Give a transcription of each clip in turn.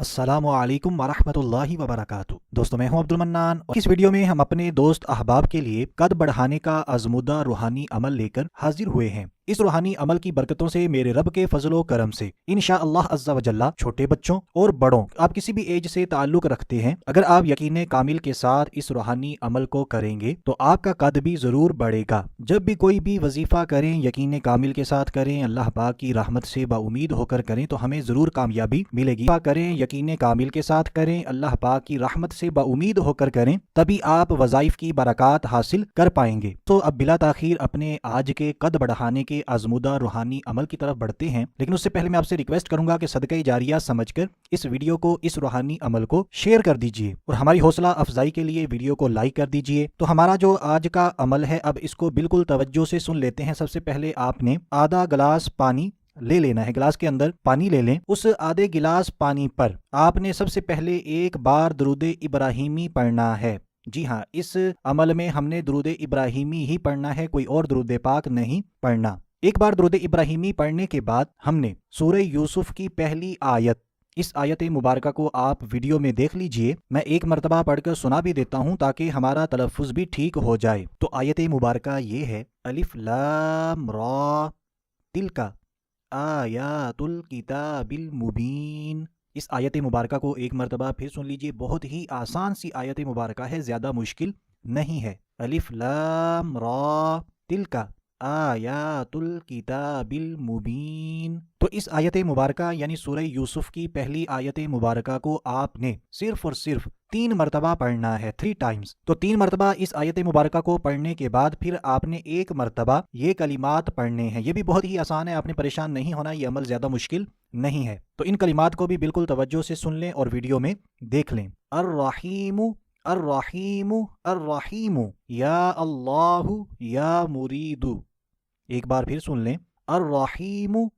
अस्सलामुअलैकुम वरहमतुल्लाहि वबरकातुहू। दोस्तों, मैं हूं अब्दुल मन्नान और इस वीडियो में हम अपने दोस्त अहबाब के लिए कद बढ़ाने का आजमुदा रूहानी अमल लेकर हाजिर हुए हैं। इस रूहानी अमल की बरकतों से मेरे रब के फजलो करम से इंशाअल्लाह अज़्ज़ा वजल्ला छोटे बच्चों और बड़ों, आप किसी भी एज से ताल्लुक रखते हैं, अगर आप यकीन कामिल के साथ इस रूहानी अमल को करेंगे तो आपका कद भी जरूर बढ़ेगा। जब भी कोई भी वजीफा करें यकीन कामिल के साथ करें, अल्लाह पाक की रहमत से बाउमीद होकर करें तो हमें जरूर कामयाबी मिलेगी। करें यकीन कामिल के साथ करें, अल्लाह पाक की रहमत से बाउमीद होकर करें, तभी आप वज़ाइफ की बरकत हासिल कर पाएंगे। तो अब बिला ताखीर अपने आज के कद बढ़ाने के आजमुदा रूहानी अमल की तरफ बढ़ते हैं, लेकिन उससे पहले मैं आपसे रिक्वेस्ट करूंगा कि सदका जारिया समझकर इस वीडियो को, इस रूहानी अमल को शेयर कर दीजिए और हमारी हौसला अफजाई के लिए वीडियो को लाइक कर दीजिए। तो हमारा जो आज का अमल है, अब इसको बिल्कुल तवज्जो से सुन लेते हैं। सबसे पहले आपने आधा गिलास पानी ले लेना है, गिलास के अंदर पानी ले लें। उस आधे गिलास पानी पर आपने सबसे पहले एक बार दुरूद इब्राहिमी पढ़ना है। जी हाँ, इस अमल में हमने दुरूद इब्राहिमी ही पढ़ना है, कोई और दुरूद पाक नहीं पढ़ना। एक बार दुरूद इब्राहिमी पढ़ने के बाद हमने सूरह यूसुफ की पहली आयत, इस आयत मुबारक को आप वीडियो में देख लीजिए, मैं एक मरतबा पढ़कर सुना भी देता हूँ ताकि हमारा तलफ़ुज़ भी ठीक हो जाए। तो आयत मुबारक ये है, अलिफ लाम रा तिलका आयातुल किताबिल मुबीन। इस आयत मुबारक को एक मरतबा फिर सुन लीजिए, बहुत ही आसान सी आयत मुबारक है, ज़्यादा मुश्किल नहीं है। अलिफ लाम रा तिलका आयातुल किताबिल मुबीन। तो इस आयत मुबारक यानी सूरह यूसुफ की पहली आयत मुबारक को आपने सिर्फ और सिर्फ 3 मरतबा पढ़ना है, 3 टाइम्स। तो 3 मरतबा इस आयत मुबारक को पढ़ने के बाद फिर आपने एक मरतबा ये कलिमात पढ़ने हैं। ये भी बहुत ही आसान है, आपने परेशान नहीं होना, ये अमल ज्यादा मुश्किल नहीं है। तो इन कलिमात को भी बिल्कुल तवज्जो से सुन लें और वीडियो में देख लें। अर्रहीमु अर्रहीमु अर्रहीमु या अल्लाहु या मुरीदु। एक बार फिर सुन लें, अर्रहीमु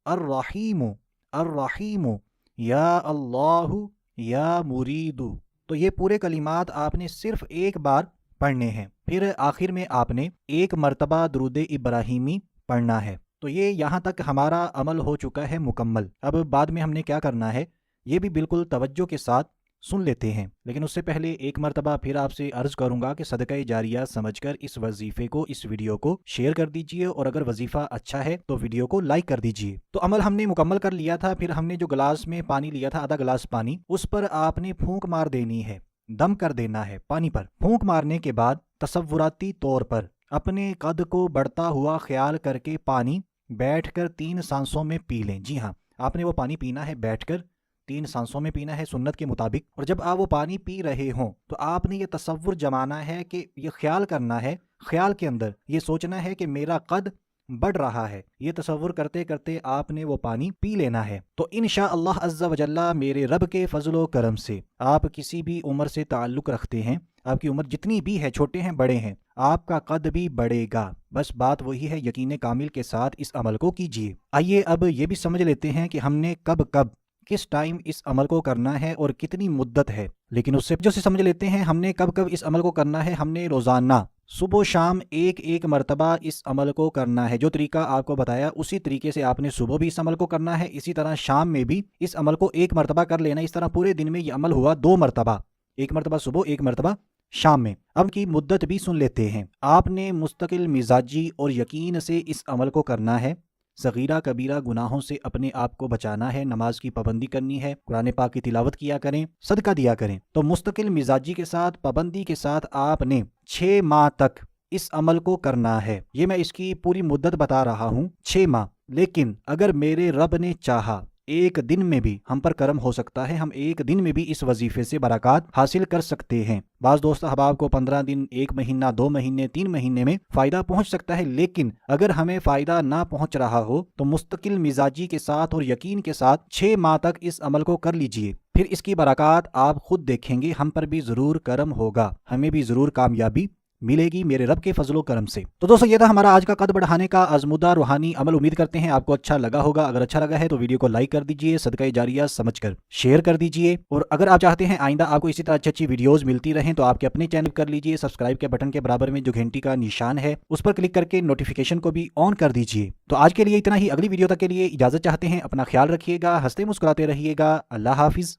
अर्रहीमु अर्रहीमु या अल्लाहु या मुरीदु। तो ये पूरे कलिमात आपने सिर्फ एक बार पढ़ने हैं। फिर आखिर में आपने एक मरतबा दुरूद इब्राहिमी पढ़ना है। तो ये यहाँ तक हमारा अमल हो चुका है मुकम्मल। अब बाद में हमने क्या करना है ये भी बिल्कुल तवज्जो के साथ सुन लेते हैं, लेकिन उससे पहले एक मरतबा फिर आपसे अर्ज करूंगा कि सदका जारिया समझकर इस वजीफे को, इस वीडियो को शेयर कर दीजिए और अगर वजीफा अच्छा है तो वीडियो को लाइक कर दीजिए। तो अमल हमने मुकम्मल कर लिया था। फिर हमने जो गिलास में पानी लिया था, आधा गिलास पानी, उस पर आपने फूंक मार देनी है, दम कर देना है पानी पर। फूंक मारने के बाद तसव्वुराती तौर पर अपने कद को बढ़ता हुआ ख्याल करके पानी बैठकर 3 सांसों में पी लें। जी हाँ, आपने वो पानी पीना है बैठकर, 3 सांसों में पीना है सुन्नत के मुताबिक। और जब आप वो पानी पी रहे हों तो आपने ये तसव्वुर जमाना है कि ये ख्याल करना है, ख्याल के अंदर ये सोचना है कि मेरा कद बढ़ रहा है। ये तसव्वुर करते करते आपने वो पानी पी लेना है। तो इंशाअल्लाह अज़्ज़ा वजल्ला मेरे रब के फजलो करम से आप किसी भी उम्र से ताल्लुक़ रखते हैं, आपकी उम्र जितनी भी है, छोटे हैं बड़े हैं, आपका कद भी बढ़ेगा। बस बात वही है, यकीन कामिल के साथ इस अमल को कीजिए। आइए अब ये भी समझ लेते हैं कि हमने कब कब किस टाइम इस अमल को करना है और कितनी मुद्दत है। लेकिन उससे जो से समझ लेते हैं हमने कब कब इस अमल को करना है। हमने रोजाना सुबह शाम एक मरतबा इस अमल को करना है। जो तरीका आपको बताया उसी तरीके से आपने सुबह भी इस अमल को करना है, इसी तरह शाम में भी इस अमल को 1 मरतबा कर लेना। इस तरह पूरे दिन में ये अमल हुआ 2 मरतबा, 1 मरतबा सुबह, 1 मरतबा शाम में। अब की मुद्दत भी सुन लेते हैं। आपने मुस्तकिल मिजाजी और यकीन से इस अमल को करना है। सगीरा कबीरा गुनाहों से अपने आप को बचाना है, नमाज की पाबंदी करनी है, कुरान पाक की तिलावत किया करें, सदका दिया करें। तो मुस्तकिल मिजाजी के साथ, पाबंदी के साथ आपने 6 माह तक इस अमल को करना है। ये मैं इसकी पूरी मुद्दत बता रहा हूँ, 6 माह। लेकिन अगर मेरे रब ने चाहा एक दिन में भी हम पर करम हो सकता है, हम एक दिन में भी इस वजीफे से बरकत हासिल कर सकते हैं। बाज़ दोस्त अहबाब को 15 दिन, 1 महीना, 2 महीने, 3 महीने में फ़ायदा पहुंच सकता है। लेकिन अगर हमें फ़ायदा ना पहुंच रहा हो तो मुस्तकिल मिजाजी के साथ और यकीन के साथ 6 माह तक इस अमल को कर लीजिए। फिर इसकी बरकत आप खुद देखेंगे, हम पर भी ज़रूर करम होगा, हमें भी ज़रूर कामयाबी मिलेगी मेरे रब के फजलो करम से। तो दोस्तों, ये था हमारा आज का कद बढ़ाने का आजमुदा रूहानी अमल। उम्मीद करते हैं आपको अच्छा लगा होगा। अगर अच्छा लगा है तो वीडियो को लाइक कर दीजिए, सदका जारिया समझकर शेयर कर दीजिए। और अगर आप चाहते हैं आइंदा आपको इसी तरह अच्छी अच्छी वीडियोस मिलती रहें तो आपके अपने चैनल कर लीजिए, सब्सक्राइब के बटन के बराबर में जो घंटी का निशान है उस पर क्लिक करके नोटिफिकेशन को भी ऑन कर दीजिए। तो आज के लिए इतना ही। अगली वीडियो तक के लिए इजाजत चाहते हैं। अपना ख्याल रखिएगा, हंसते मुस्कुराते रहिएगा। अल्लाह हाफिज।